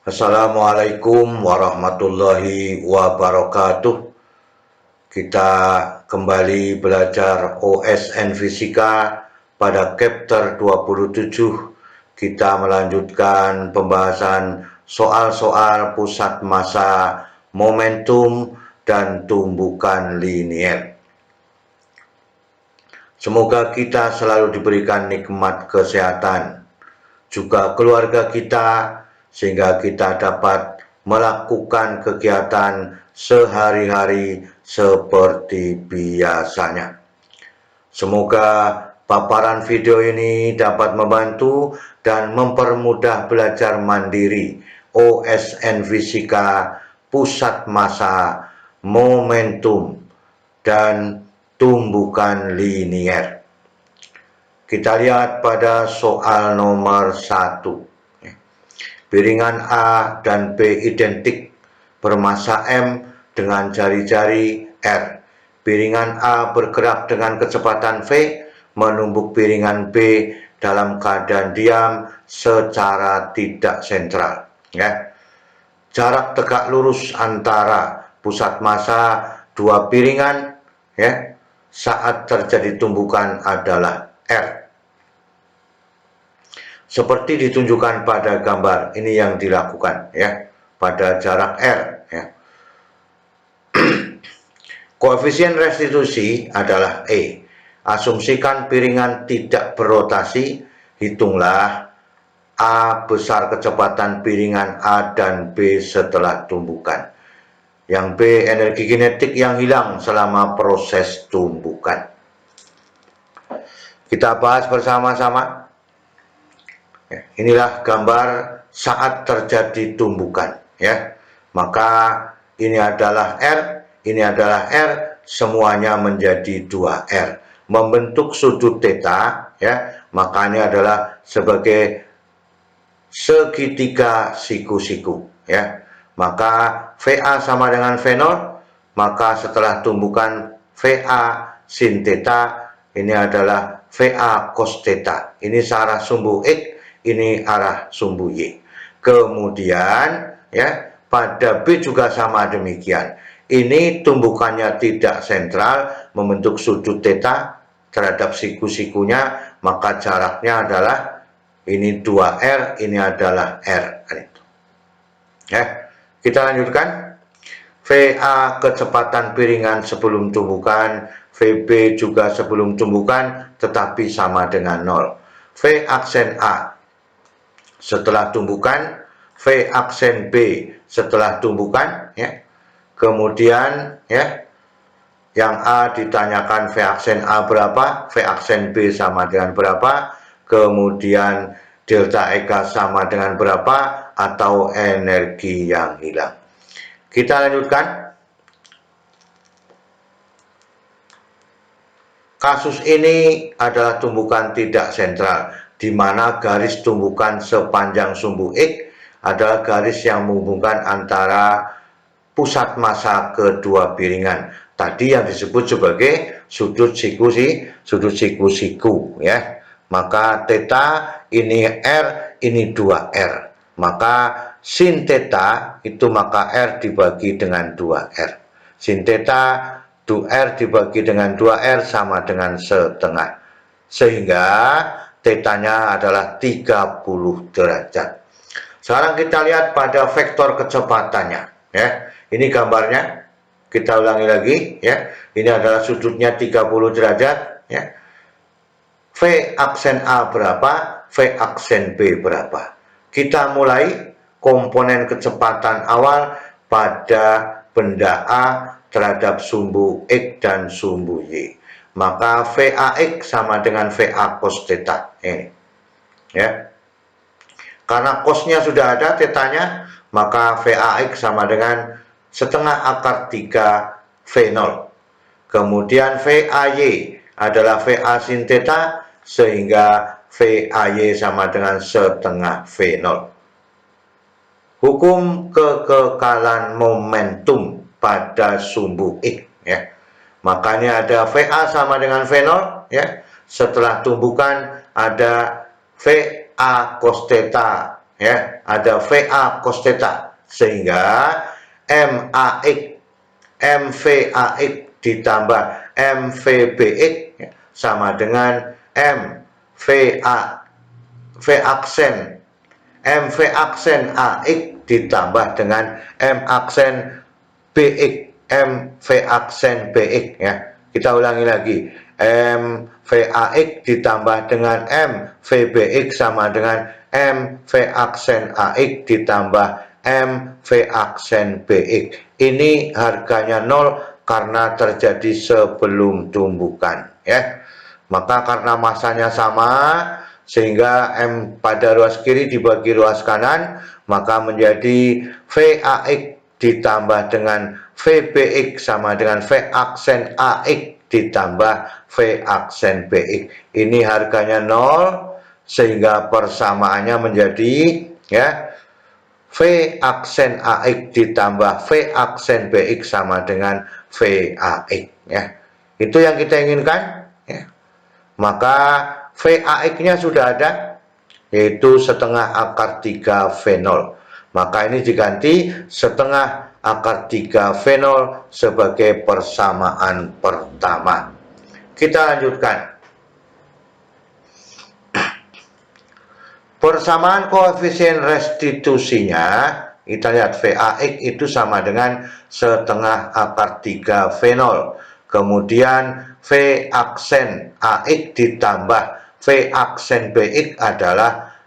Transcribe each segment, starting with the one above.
Assalamualaikum warahmatullahi wabarakatuh. Kita kembali belajar OSN Fisika pada chapter 27. Kita melanjutkan pembahasan soal-soal pusat massa, momentum, dan tumbukan linier. Semoga kita selalu diberikan nikmat kesehatan, juga keluarga kita, sehingga kita dapat melakukan kegiatan sehari-hari seperti biasanya. Semoga paparan video ini dapat membantu dan mempermudah belajar mandiri OSN Fisika, pusat massa, momentum, dan tumbukan linier. Kita lihat pada soal nomor 1. Biringan A dan B identik, bermassa M dengan jari-jari R. Biringan A bergerak dengan kecepatan V, menumbuk biringan B dalam keadaan diam secara tidak sentral. Jarak tegak lurus antara pusat massa dua piringan saat terjadi tumbukan adalah R. Seperti ditunjukkan pada gambar ini yang dilakukan pada jarak R. Koefisien restitusi adalah E. Asumsikan piringan tidak berotasi, hitunglah A besar kecepatan piringan A dan B setelah tumbukan. Yang B energi kinetik yang hilang selama proses tumbukan. Kita bahas bersama-sama. Inilah gambar saat terjadi tumbukan Maka ini adalah R, ini adalah R, semuanya menjadi 2R. Membentuk sudut theta maka ini adalah sebagai segitiga siku-siku Maka VA sama dengan V0, maka setelah tumbukan VA sin theta ini adalah VA cos theta. Ini arah sumbu X, ini arah sumbu Y. Kemudian pada B juga sama demikian. Ini tumbukannya tidak sentral, membentuk sudut theta terhadap siku-sikunya, maka jaraknya adalah ini 2R, ini adalah R. Kita lanjutkan. VA kecepatan piringan sebelum tumbukan, VB juga sebelum tumbukan, tetapi sama dengan 0. V aksen A setelah tumbukan, V aksen B setelah tumbukan Kemudian yang A ditanyakan V aksen A berapa, V aksen B sama dengan berapa, kemudian delta EK sama dengan berapa, atau energi yang hilang. Kita lanjutkan. Kasus ini adalah tumbukan tidak sentral, di mana garis tumbukan sepanjang sumbu X adalah garis yang menghubungkan antara pusat massa kedua piringan. Tadi yang disebut sebagai sudut siku-siku Maka theta ini R, ini 2R. Maka sin theta itu maka R dibagi dengan 2R. Sin theta 2R dibagi dengan 2R sama dengan setengah. Sehingga tetanya adalah 30 derajat. Sekarang kita lihat pada vektor kecepatannya Ini gambarnya. Kita ulangi lagi Ini adalah sudutnya 30 derajat V aksen A berapa, V aksen B berapa. Kita mulai komponen kecepatan awal pada benda A terhadap sumbu X dan sumbu Y. Maka VAX sama dengan VA cos theta ini Karena cosnya sudah ada tetanya, maka VAX sama dengan setengah akar 3 V0. Kemudian VAY adalah VA sin theta, sehingga VAY sama dengan setengah V0. Hukum kekekalan momentum pada sumbu X Makanya ada VA sama dengan V0 Setelah tumbukan ada VA cos theta ya, ada VA cos theta, sehingga MVAX ditambah MVBX ya, sama dengan V aksen AX ditambah dengan M aksen BX ya. Kita ulangi lagi, MVAX ditambah dengan MVBX sama dengan MV aksen AX ditambah MV aksen BX. Ini harganya 0 karena terjadi sebelum tumbukan ya. Maka karena masanya sama, sehingga M pada ruas kiri dibagi ruas kanan, maka menjadi VAX ditambah dengan VBX sama dengan V aksen AX ditambah V aksen BX. Ini harganya 0, sehingga persamaannya menjadi ya, V aksen AX ditambah V aksen BX sama dengan VAX ya. Itu yang kita inginkan ya. Maka VAX-nya sudah ada, yaitu setengah akar 3 V0. Maka ini diganti setengah akar 3 V0 sebagai persamaan pertama. Kita lanjutkan. Persamaan koefisien restitusinya, kita lihat VAX itu sama dengan setengah akar 3 V0. Kemudian V aksen AX ditambah V aksen BX adalah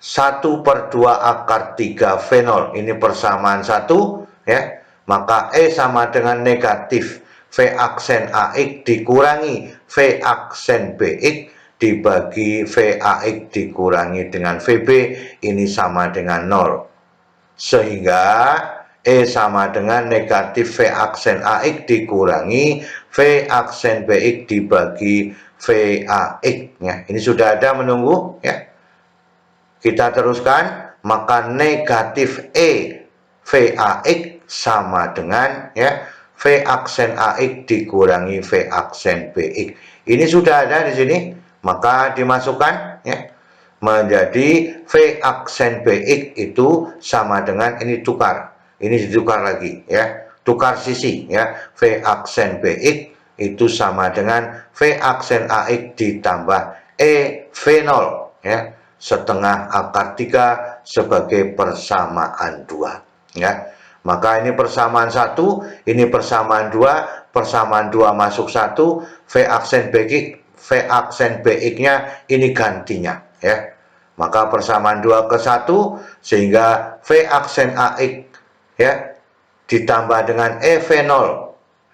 1/2 akar 3 V0. Ini persamaan 1 ya. Maka E sama dengan negatif V aksen AX dikurangi V aksen BX dibagi VAX dikurangi dengan VB, ini sama dengan 0. Sehingga E sama dengan negatif V aksen AX dikurangi V aksen BX dibagi VAX ya. Ini sudah ada menunggu ya. Kita teruskan, maka negatif E VAX sama dengan ya V aksen AX dikurangi V aksen BX. Ini sudah ada di sini, maka dimasukkan ya, menjadi V aksen BX itu sama dengan ini tukar. Ini ditukar lagi ya, tukar sisi ya. V aksen BX itu sama dengan V aksen AX ditambah E V0 ya, setengah akar 3 sebagai persamaan 2 ya. Maka ini persamaan 1, ini persamaan 2, persamaan 2 masuk 1, V aksen BX-nya ini gantinya ya. Maka persamaan 2 ke 1, sehingga V aksen AX ya ditambah dengan EV0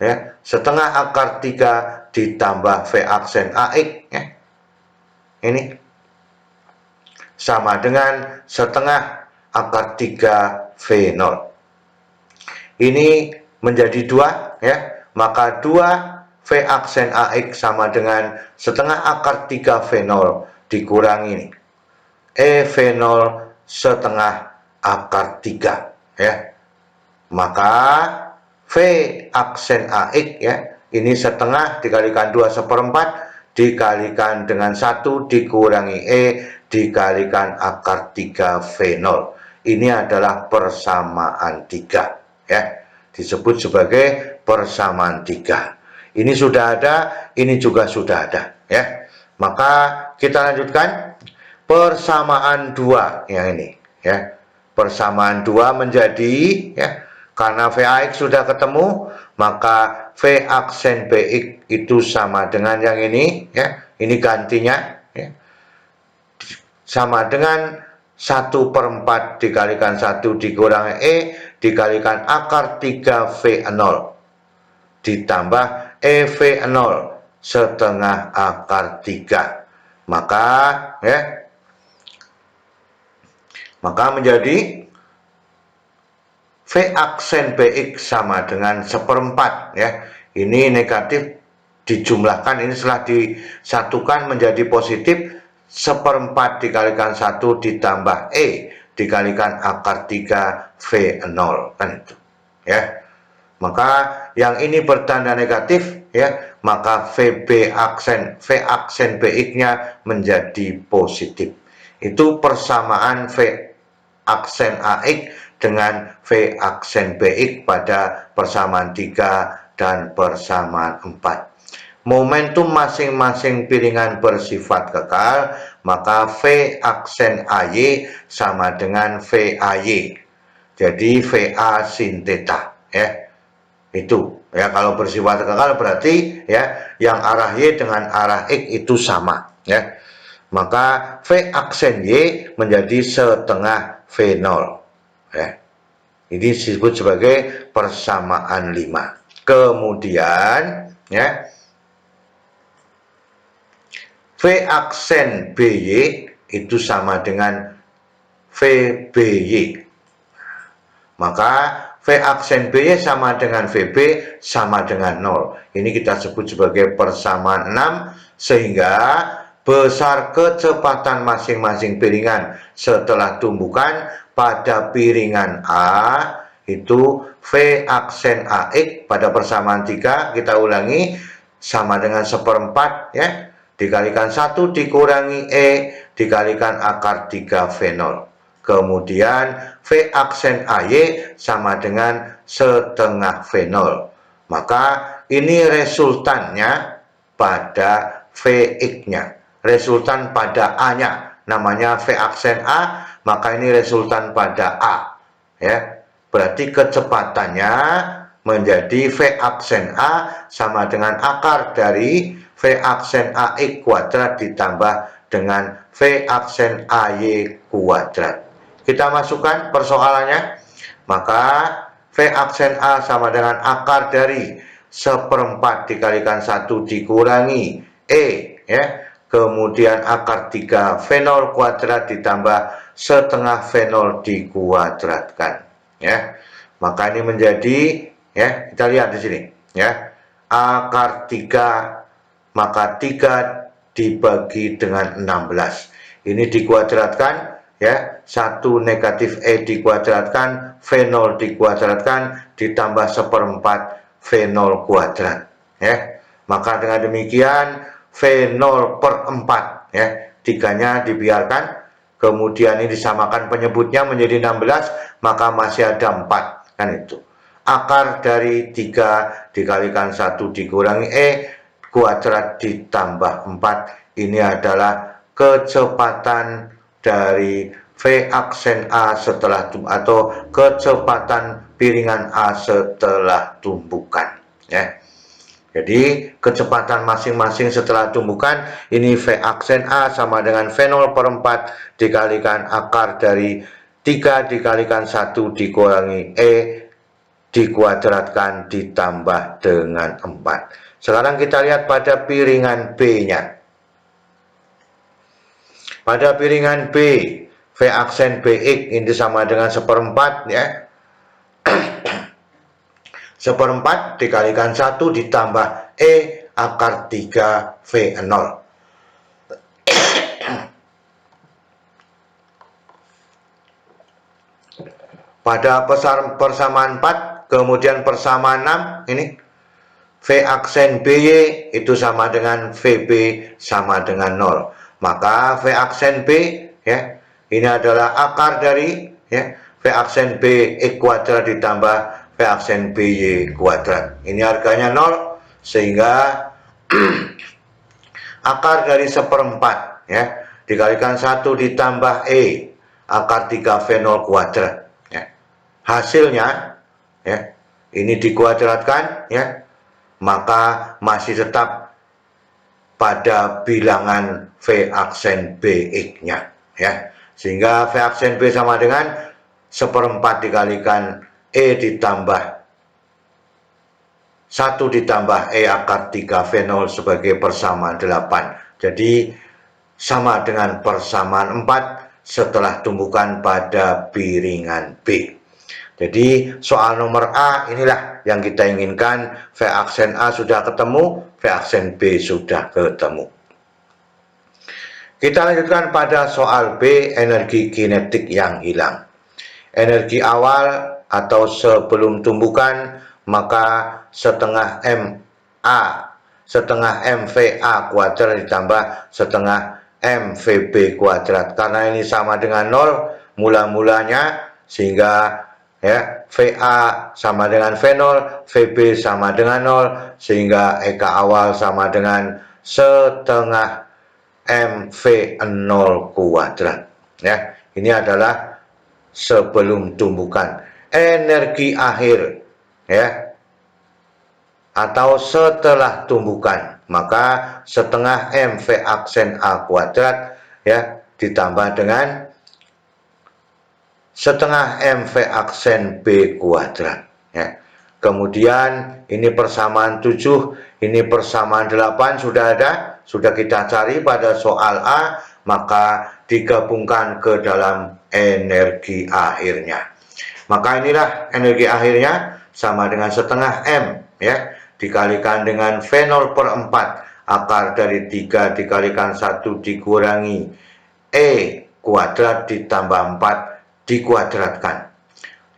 ya, setengah akar 3 ditambah V aksen AX ya. Ini sama dengan setengah akar 3 V0. Ini menjadi 2 ya. Maka 2 V aksen AX sama dengan setengah akar 3 V0 dikurangi ini E V0 setengah akar 3 ya. Maka V aksen AX ya, ini setengah dikalikan 2/4 dikalikan dengan 1 dikurangi E dikalikan akar 3 V0. Ini adalah persamaan 3 ya. Disebut sebagai persamaan 3. Ini sudah ada, ini juga sudah ada ya. Maka kita lanjutkan persamaan 2 yang ini ya. Persamaan 2 menjadi ya, karena VAX sudah ketemu, maka V aksen BX itu sama dengan yang ini ya. Ini gantinya ya, sama dengan 1/4 dikalikan 1 dikurangi E dikalikan akar 3 V0 ditambah EV0 setengah akar 3. Maka ya, maka menjadi V aksen BX sama dengan 1/4 ya. Ini negatif dijumlahkan, ini setelah disatukan menjadi positif, 1/4 dikalikan 1 ditambah E dikalikan akar 3 V0 kan itu ya. Maka yang ini bertanda negatif ya, maka V aksen BX-nya menjadi positif. Itu persamaan V aksen AX dengan V aksen BX pada persamaan 3 dan persamaan 4. Momentum masing-masing piringan bersifat kekal, maka V aksen AY sama dengan VAY. Jadi VA sin theta, ya. Itu ya, kalau bersifat kekal berarti ya yang arah Y dengan arah X itu sama, ya. Maka V aksen Y menjadi setengah V0, ya. Ini disebut sebagai persamaan 5. Kemudian ya, V aksen BY itu sama dengan VBY. Maka V aksen BY sama dengan VB sama dengan 0. Ini kita sebut sebagai persamaan 6, sehingga besar kecepatan masing-masing piringan setelah tumbukan pada piringan A itu V aksen AX pada persamaan 3, kita ulangi, sama dengan 1/4, ya, dikalikan 1 dikurangi E dikalikan akar 3 V0. Kemudian V aksen AY sama dengan setengah V0. Maka ini resultannya pada VX-nya. Resultan pada A-nya. Namanya V aksen A, maka ini resultan pada A. Ya, berarti kecepatannya menjadi V aksen A sama dengan akar dari V aksen AX kuadrat ditambah dengan V aksen AY kuadrat. Kita masukkan persoalannya, maka V aksen A sama dengan akar dari 1/4 dikalikan 1 dikurangi E, ya, kemudian akar 3 V0 kuadrat ditambah setengah V0 dikuadratkan, ya. Maka ini menjadi, ya, kita lihat di sini, ya, akar 3, maka 3 dibagi dengan 16. Ini dikuadratkan, ya, 1 negatif E dikuadratkan, V0 dikuadratkan, ditambah 1/4 V0 kuadrat, ya. Maka dengan demikian V0/4, ya, 3-nya dibiarkan, kemudian ini disamakan penyebutnya menjadi 16, maka masih ada 4, kan itu. Akar dari 3 dikalikan 1 dikurangi E kuadrat ditambah 4, ini adalah kecepatan dari V aksen A setelah atau kecepatan piringan A setelah tumbukan, ya. Jadi kecepatan masing-masing setelah tumbukan ini V aksen A sama dengan V0/4 dikalikan akar dari 3 dikalikan 1 dikurangi E dikuadratkan ditambah dengan 4. Sekarang kita lihat pada piringan B-nya. Pada piringan B, V aksen BX ini sama dengan 1/4, ya. 1/4 dikalikan 1 ditambah E akar 3 V0. Pada persamaan 4, kemudian persamaan 6, ini V aksen BY itu sama dengan VB sama dengan 0. Maka V aksen B, ya, ini adalah akar dari, ya, V aksen BX kuadrat ditambah V aksen BY kuadrat. Ini harganya 0, sehingga akar dari 1/4, ya, dikalikan 1 ditambah E akar 3 V0 kuadrat, ya. Hasilnya, ya, ini dikuadratkan, ya, maka masih tetap pada bilangan V aksen BX-nya, ya. Sehingga V aksen B sama dengan 1/4 dikalikan E ditambah 1 ditambah E akar 3 V0 sebagai persamaan 8. Jadi sama dengan persamaan 4 setelah tumbukan pada piringan B. Jadi soal nomor A inilah yang kita inginkan. V aksen A sudah ketemu, V aksen B sudah ketemu. Kita lanjutkan pada soal B, energi kinetik yang hilang. Energi awal atau sebelum tumbukan, maka setengah MA, setengah MVA kuadrat ditambah setengah MVB kuadrat. Karena ini sama dengan 0 mula-mulanya, sehingga ya VA sama dengan V0, VB sama dengan 0, sehingga EK awal sama dengan setengah MV0 kuadrat. Ya, ini adalah sebelum tumbukan. Energi akhir ya atau setelah tumbukan, maka setengah MV aksen A kuadrat ya ditambah dengan setengah MV aksen B kuadrat ya. Kemudian ini persamaan 7, ini persamaan 8 sudah ada, sudah kita cari pada soal A, maka digabungkan ke dalam energi akhirnya. Maka inilah energi akhirnya sama dengan setengah M ya dikalikan dengan V0 per 4 akar dari 3 dikalikan 1 dikurangi E kuadrat ditambah 4 dikuadratkan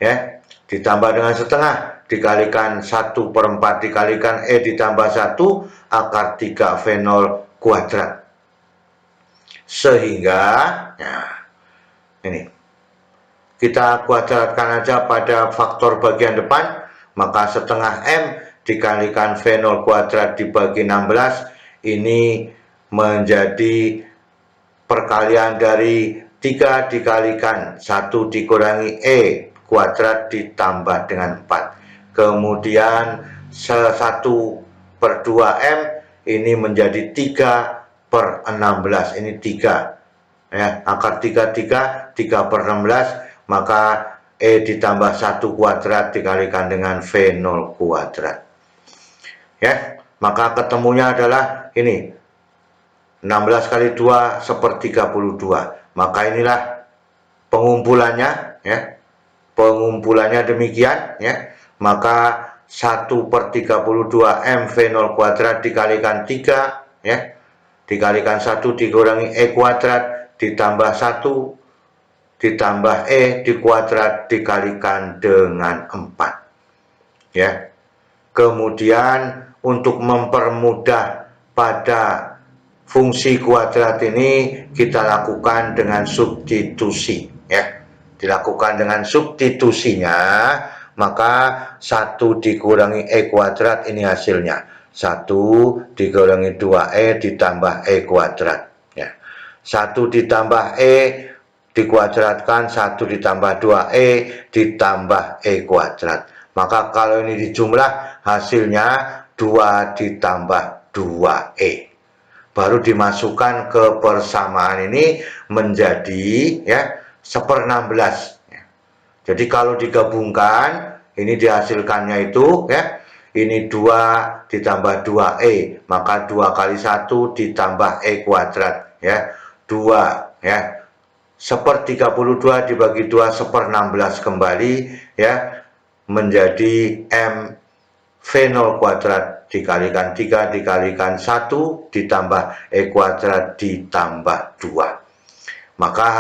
ya, ditambah dengan setengah dikalikan 1 per 4 dikalikan E ditambah 1 akar 3 V0 kuadrat, sehingga ya, ini kita kuadratkan aja pada faktor bagian depan, maka setengah M dikalikan V0 kuadrat dibagi 16 ini menjadi perkalian dari 3 dikalikan 1 dikurangi E kuadrat ditambah dengan 4. Kemudian 1 per 2M ini menjadi 3 per 16, ini 3 ya, akar 3 per 16, maka E ditambah 1 kuadrat dikalikan dengan V0 kuadrat ya, maka ketemunya adalah ini 16 kali 2 1/32. Maka inilah pengumpulannya ya, pengumpulannya demikian ya, maka 1/32 MV0 kuadrat dikalikan 3 ya, dikalikan 1 dikurangi E kuadrat ditambah 1 ditambah E dikuadrat dikalikan dengan 4 ya. Kemudian untuk mempermudah pada fungsi kuadrat ini kita lakukan dengan substitusi ya, dilakukan dengan substitusinya, maka 1 dikurangi E kuadrat ini hasilnya 1 dikurangi 2E ditambah E kuadrat ya, 1 ditambah E dikuadratkan 1 ditambah 2E ditambah E kuadrat, maka kalau ini dijumlah hasilnya 2 ditambah 2E, baru dimasukkan ke persamaan ini menjadi ya 1/16 ya. Jadi kalau digabungkan ini dihasilkannya itu ya, ini 2 ditambah 2E, maka 2 kali 1 ditambah E kuadrat ya, 2 ya, 1/32 dibagi 2 1/16 kembali ya, menjadi M V0 kuadrat dikalikan 3 dikalikan 1 ditambah E kuadrat ditambah 2, maka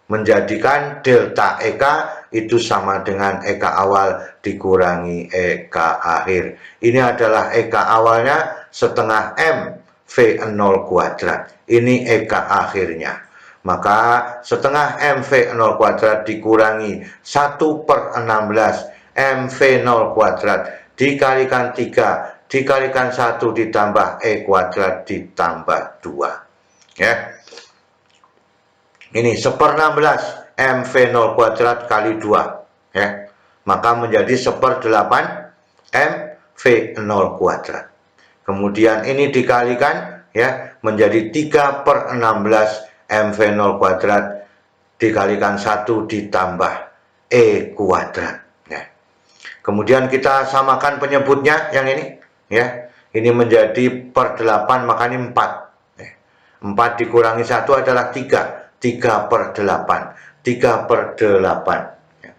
menjadikan delta EK itu sama dengan EK awal dikurangi EK akhir. Ini adalah EK awalnya setengah M V0 kuadrat, ini EK akhirnya. Maka setengah MV0 kuadrat dikurangi 1/16 MV0 kuadrat dikalikan 3 dikalikan 1 ditambah E kuadrat ditambah 2 ya. Ini 1/16 MV0 kuadrat kali 2 ya, maka menjadi 1/8 MV0 kuadrat. Kemudian ini dikalikan ya menjadi 3/16 MV0 kuadrat dikalikan 1 ditambah E kuadrat ya. Kemudian kita samakan penyebutnya yang ini ya, ini menjadi per 8 maka ini 4 ya. 4 dikurangi 1 adalah 3 3/8 3/8 ya.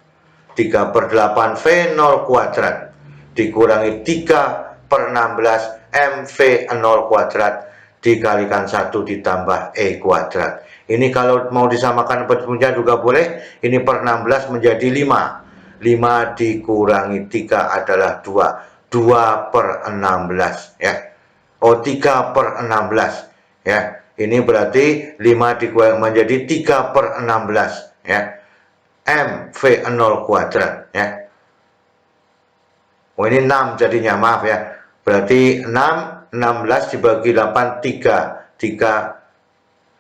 3/8 V0 kuadrat dikurangi 3/16 MV0 kuadrat dikalikan 1 ditambah E kuadrat. Ini kalau mau disamakan bentuknya juga boleh. Ini per 16 menjadi 5. 5 dikurangi 3 adalah 2. 2/16 ya. Oh 3/16 ya. Ini berarti 5 dikurangi menjadi 3/16 ya. MV0 kuadrat ya. Oh ini 6 jadinya, maaf ya. Berarti 16 dibagi 8, 3.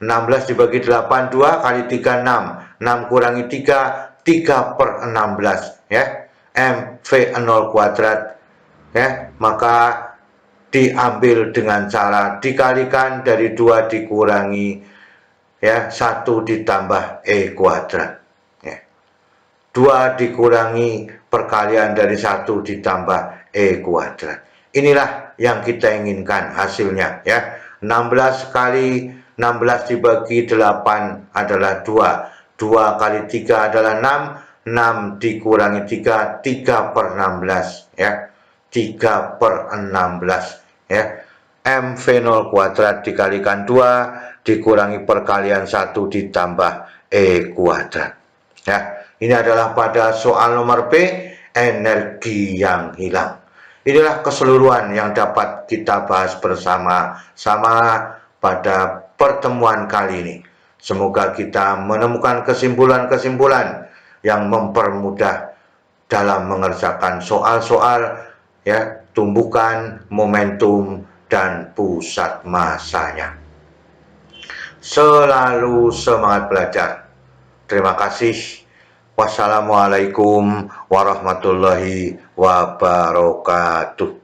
16 dibagi 8, 2 kali 3, 6. 6 kurangi 3, 3/16 ya. MV0 kuadrat ya. Maka diambil dengan cara dikalikan dari 2 dikurangi ya 1 ditambah E kuadrat ya. 2 dikurangi perkalian dari 1 ditambah E kuadrat. Inilah yang kita inginkan hasilnya ya. 16 kali 16 dibagi 8 adalah 2. 2 kali 3 adalah 6. 6 dikurangi 3, 3/16 ya. 3/16 ya. MV0 kuadrat dikalikan 2 dikurangi perkalian 1 ditambah E kuadrat ya. Ini adalah pada soal nomor B, energi yang hilang. Inilah keseluruhan yang dapat kita bahas bersama-sama pada pertemuan kali ini. Semoga kita menemukan kesimpulan-kesimpulan yang mempermudah dalam mengerjakan soal-soal ya, tumbukan, momentum, dan pusat masanya. Selalu semangat belajar. Terima kasih. Wassalamualaikum warahmatullahi wabarakatuh.